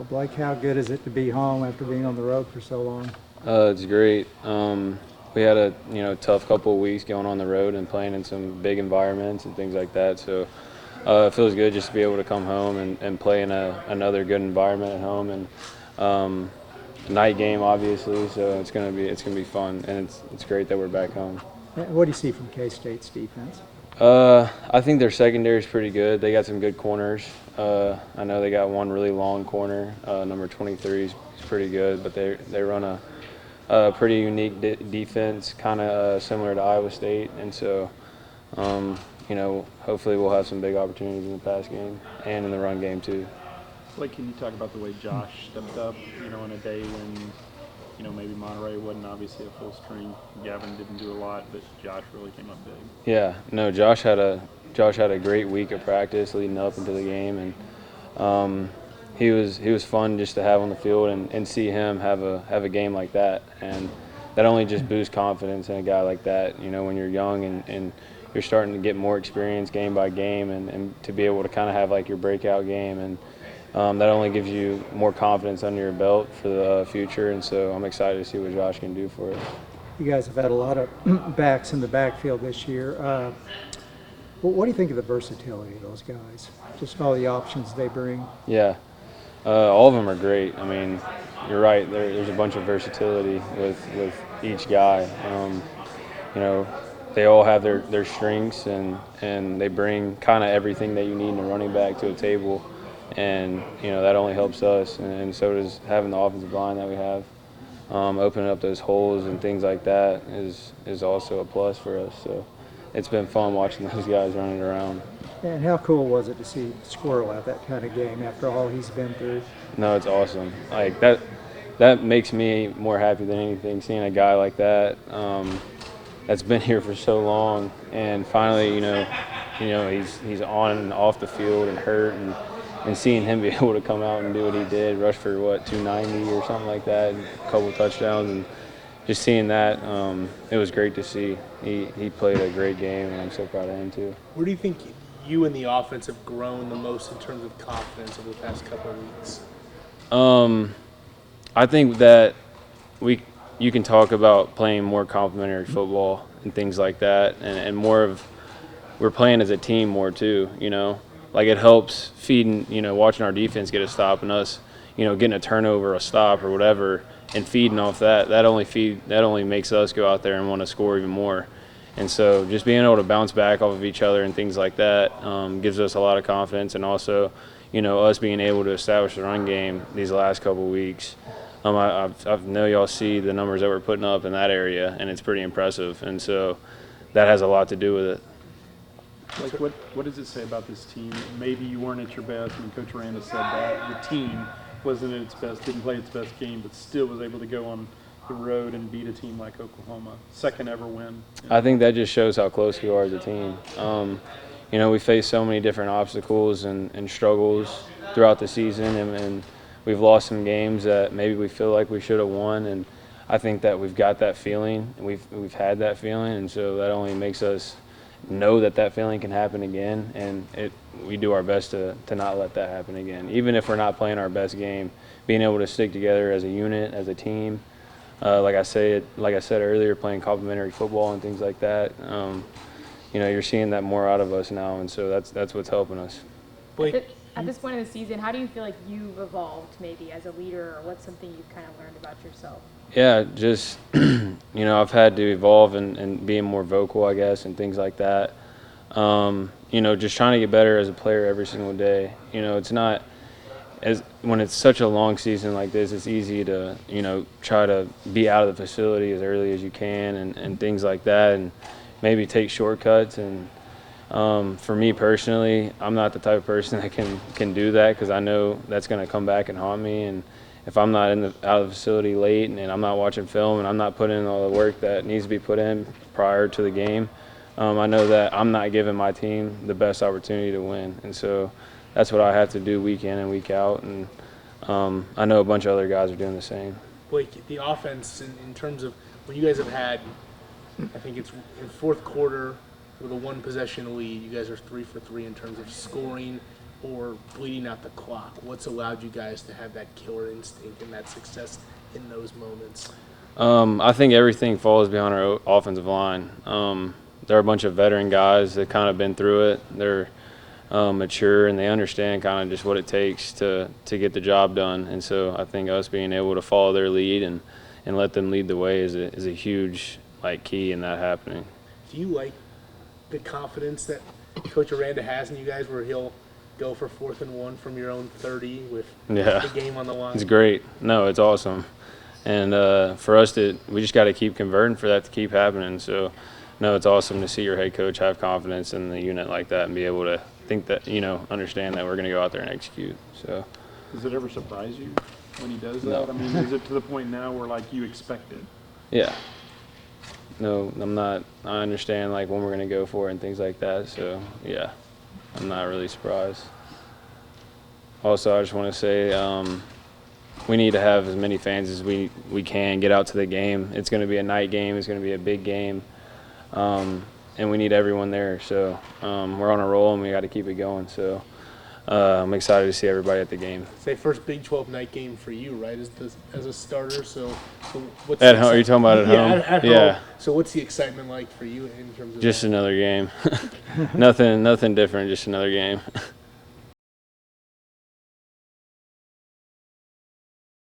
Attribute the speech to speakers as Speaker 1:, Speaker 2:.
Speaker 1: Well, Blake, how good is it to be home after being on the road for so long?
Speaker 2: It's great. We had a tough couple of weeks going on the road and playing in some big environments and things like that. So it feels good just to be able to come home and play in another good environment at home and night game obviously. So it's gonna be fun and it's great that we're back home.
Speaker 1: And what do you see from K-State's defense?
Speaker 2: I think their secondary is pretty good. They got some good corners. I know they got one really long corner. Number 23 is pretty good, but they run a pretty unique defense, kind of similar to Iowa State, and so hopefully we'll have some big opportunities in the pass game and in the run game too.
Speaker 3: Like, can you talk about the way Josh stepped up, on a day when, maybe Monterey wasn't obviously a full string. Gavin didn't do a lot, but Josh really came up big.
Speaker 2: Yeah, no, Josh had a great week of practice leading up into the game, and he was fun just to have on the field and see him have a game like that, and that only just boosts confidence in a guy like that. When you're young and you're starting to get more experience game by game, and to be able to kind of have like your breakout game, and that only gives you more confidence under your belt for the future. And so I'm excited to see what Josh can do for us.
Speaker 1: You guys have had a lot of backs in the backfield this year. What do you think of the versatility of those guys? Just all the options they bring.
Speaker 2: Yeah, all of them are great. I mean, you're right. There's a bunch of versatility with each guy. They all have their strengths and they bring kind of everything that you need in a running back to a table. And that only helps us, and so does having the offensive line that we have. Opening up those holes and things like that is also a plus for us. So it's been fun watching those guys running around.
Speaker 1: And how cool was it to see Squirrel have that kind of game after all he's been through?
Speaker 2: No, it's awesome. Like that makes me more happy than anything. Seeing a guy like that that's been here for so long, and finally, he's on and off the field and hurt, and seeing him be able to come out and do what he did, rush for 290 or something like that, and a couple touchdowns, and just seeing that, it was great to see. He played a great game, and I'm so proud of him too.
Speaker 4: Where do you think you and the offense have grown the most in terms of confidence over the past couple of weeks?
Speaker 2: I think that you can talk about playing more complementary football and things like that, and more of we're playing as a team more too. Like it helps feeding, watching our defense get a stop and us, getting a turnover, a stop or whatever, and feeding off that. That only makes us go out there and want to score even more. And so just being able to bounce back off of each other and things like that gives us a lot of confidence, and also, us being able to establish the run game these last couple of weeks. I know y'all see the numbers that we're putting up in that area, and it's pretty impressive. And so that has a lot to do with it.
Speaker 3: Like, what does it say about this team? Maybe you weren't at your best. I mean, Coach Aranda said that the team wasn't at its best, didn't play its best game, but still was able to go on the road and beat a team like Oklahoma. Second ever win.
Speaker 2: I think that just shows how close we are as a team. We face so many different obstacles and struggles throughout the season, and we've lost some games that maybe we feel like we should have won. And I think that we've got that feeling, and we've had that feeling, and so that only makes us know that feeling can happen again, and we do our best to not let that happen again. Even if we're not playing our best game, being able to stick together as a unit, as a team, like I said earlier, playing complementary football and things like that. You're seeing that more out of us now, and so that's what's helping us.
Speaker 4: Blake,
Speaker 5: At this point in the season, how do you feel like you've evolved maybe as a leader, or what's something you've kind of learned about yourself?
Speaker 2: Yeah, just, I've had to evolve and being more vocal, I guess, and things like that. Just trying to get better as a player every single day. It's not when it's such a long season like this, it's easy to, try to be out of the facility as early as you can and things like that, and maybe take shortcuts. And for me personally, I'm not the type of person that can do that, because I know that's going to come back and haunt me. And if I'm not out of the facility late and I'm not watching film and I'm not putting in all the work that needs to be put in prior to the game, I know that I'm not giving my team the best opportunity to win. And so that's what I have to do week in and week out. And I know a bunch of other guys are doing the same.
Speaker 4: Blake, the offense in terms of when you guys have had, I think it's in fourth quarter with a one possession lead, you guys are 3 for 3 in terms of scoring or bleeding out the clock? What's allowed you guys to have that killer instinct and that success in those moments?
Speaker 2: I think everything falls behind our offensive line. They're a bunch of veteran guys that kind of been through it. They're mature and they understand kind of just what it takes to get the job done. And so I think us being able to follow their lead and let them lead the way is a huge key in that happening.
Speaker 4: Do you like the confidence that Coach Aranda has in you guys, where he'll go for 4th and 1 from your own 30 with the game on the line?
Speaker 2: It's great. No, it's awesome. And for us we just got to keep converting for that to keep happening. So, no, it's awesome to see your head coach have confidence in the unit like that and be able to think that, understand that we're going to go out there and execute. So,
Speaker 3: Does it ever surprise you when he does that?
Speaker 2: No.
Speaker 3: I mean, is it to the point now where you expect it?
Speaker 2: yeah. No, I'm not. I understand when we're going to go for it and things like that. So, yeah, I'm not really surprised. Also, I just want to say we need to have as many fans as we can get out to the game. It's going to be a night game. It's going to be a big game. And we need everyone there. So we're on a roll, and we got to keep it going. So I'm excited to see everybody at the game.
Speaker 4: Say first Big 12 night game for you, right, as a starter. So what's
Speaker 2: At home? Are you talking about at
Speaker 4: yeah,
Speaker 2: home?
Speaker 4: At home.
Speaker 2: Yeah.
Speaker 4: So what's the excitement like for you in terms of
Speaker 2: Just
Speaker 4: that?
Speaker 2: another game. Nothing different. Just another game.